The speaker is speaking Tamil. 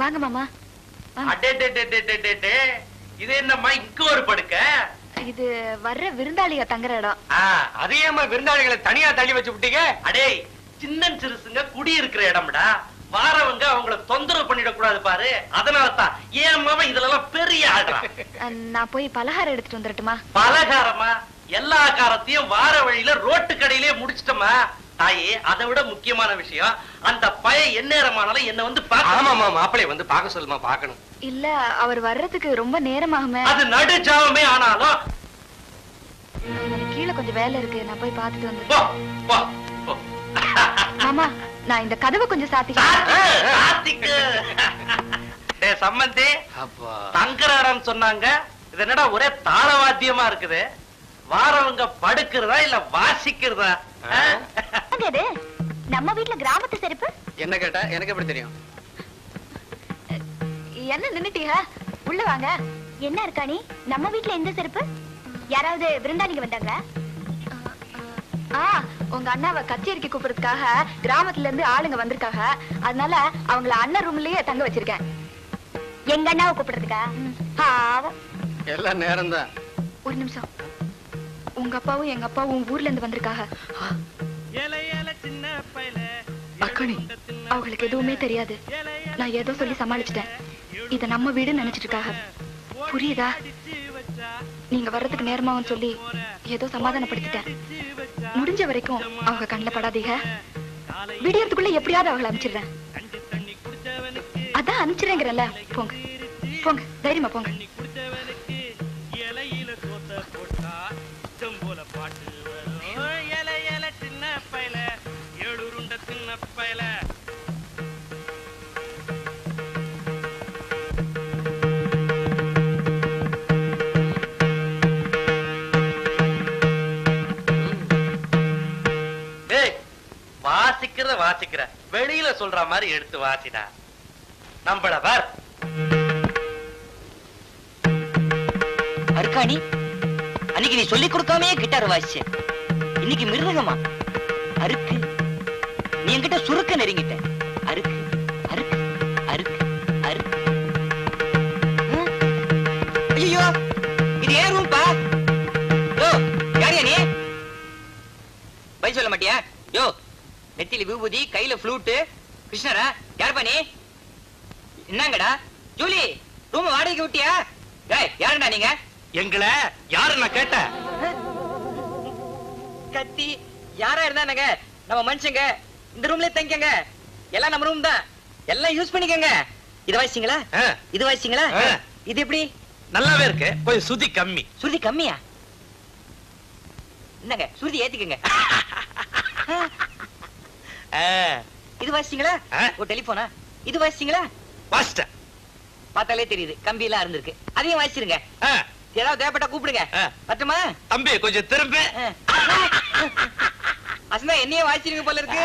வாங்க மாமா. இது என்னம்மா இங்க ஒரு படுக்க? இது வர்ற விருந்தாளிக தங்குற இடம். அதையேமா விருந்தாளிகளை தனியா தள்ளி வச்சு விட்டீங்க? அடே, சின்ன சிறுசுங்க குடி இருக்கிற இடம்டா. வாரவங்க அவங்கள தொந்தரவு பண்ணிடக்கூடாது பாரு. அதனாலதான் ஏன் மாமா இதுல பெரிய ஆடுறான். நான் போய் பலகாரம் எடுத்துட்டு வந்துடட்டுமா? பலகாரமா? எல்லா காரத்தையும் வார வழியில ரோட்டு கடையிலேயே முடிச்சிட்டோமா தாயே. அதை விட முக்கியமான விஷயம், அந்த பையன் எந்நேரமானாலும் என்ன வந்து ஆமாமா மாப்பிளைய வந்து பார்க்க சொல்லுமா, பார்க்கணும். இல்ல, அவர் வர்றதுக்கு ரொம்ப நேரமாகுமே. அது நடுஜாமமே ஆனாலும் எனக்கு கீழே கொஞ்சம் வேலை இருக்கு, நான் போய் பார்த்துட்டு வந்து. போ போ போ. மாமா, நான் இந்த கதவை கொஞ்சம் சாத்திக்க. சம்மந்தி தங்குற இடம் சொன்னாங்க. இது என்னடா ஒரே தாளவாத்தியமா இருக்குது? வாரவங்க படுக்கிறதா இல்ல வாசிக்கிறதா? நம்ம வீட்டுல கிராமத்து செருப்பு என்ன கேட்டா எனக்கு எப்படி தெரியும்? என்ன நின்னுட்டீங்க? உள்ள வாங்க. என்ன இருக்கா நீ? நம்ம வீட்டுல எந்த செருப்பு? யாராவது விருந்தாளிங்க வந்தாங்க? உங்க அண்ணாவை கச்சேரிக்கு கூப்பிடுறதுக்காக கிராமத்துல இருந்து ஆளுங்க வந்திருக்காங்க. அதனால அவங்கள அண்ணன் ரூம்லயே தங்க வச்சிருக்கேன். எங்க அண்ணாவை கூப்பிடுறதுக்கா? எல்லாம் நேரம் தான். ஒரு நிமிஷம். உங்க அப்பாவும் எங்க அப்பாவும் ஊர்ல இருந்து வந்திருக்காங்க. அக்கணி, அவங்களுக்கு எதுவுமே தெரியாது. நான் ஏதோ சொல்லி சமாளிச்சிட்டேன். இத நம்ம வீடு நினைச்சிட்டு இருக்காங்க. புரியுதா? நீங்க வர்றதுக்கு நேரமாவும் சொல்லி ஏதோ சமாதானப்படுத்திட்டேன். முடிஞ்ச வரைக்கும் அவங்க கண்ணில் படாதீங்க. விடியறதுக்குள்ள எப்படியாவது அவங்களை அனுப்பிச்சிடுறேன். அதான் அனுப்பிச்சிடுறேங்கிறல்ல. போங்க போங்க, தைரியமா போங்க. வாசிக்கிறத வாசிக்கிற, வெளியில சொல்ற மாதிரி எடுத்து வாசிடா. நம்மள பார். அருக்காணி, அன்னைக்கு நீ சொல்லி கொடுக்காமே கிட்டார் வாசிச்ச, இன்னைக்கு மிருதங்கமா? அருக்கு, நீ என்கிட்ட சுருக்க நெருங்கிட்ட. அருக்கு அருக்கு அருக்கு அருக்கு. ஐயோ, இது ஏன் ரூம்பா? யோ, யாரியா நீ? பை சொல்ல மாட்டியா? யோ, நெத்தில விபூதி, கையில ஃப்ளூட். கிருஷ்ணரா? யார் பண்ணி? என்னங்கடா ஜூலி, ரூம் வாடகைக்கு விட்டியா? டேய், யாருடா நீங்க? எங்களை யாரு நான் கேட்டேன்? கத்தி யாரா இருந்தானங்க, நம்ம மனுஷங்க. இந்த ரூம்ல தங்கிக்கங்க, எல்லாம் நம்ம ரூம் தான், எல்லாம் யூஸ் பண்ணிக்கங்க. இது வாசிங்களா? இது வாசிங்களா? இது எப்படி? நல்லாவே இருக்கு, கொஞ்சம் சுதி கம்மி. சுருதி கம்மியா? என்னங்க சுருதி ஏத்திக்கங்க. இது வாசிங்களா? ஒரு டெலிபோனா? இது வாசிங்களா? வாசிட்டேன். பார்த்தாலே தெரியுது கம்பி எல்லாம் இருந்திருக்கு. அதையும் வாசிருங்க. ஏதாவது தேவைப்பட்டா கூப்பிடுங்க. பட்டுமா? தம்பி கொஞ்சம் திரும்ப. அசந்தா என்னையே வாசிருங்க போல இருக்கு.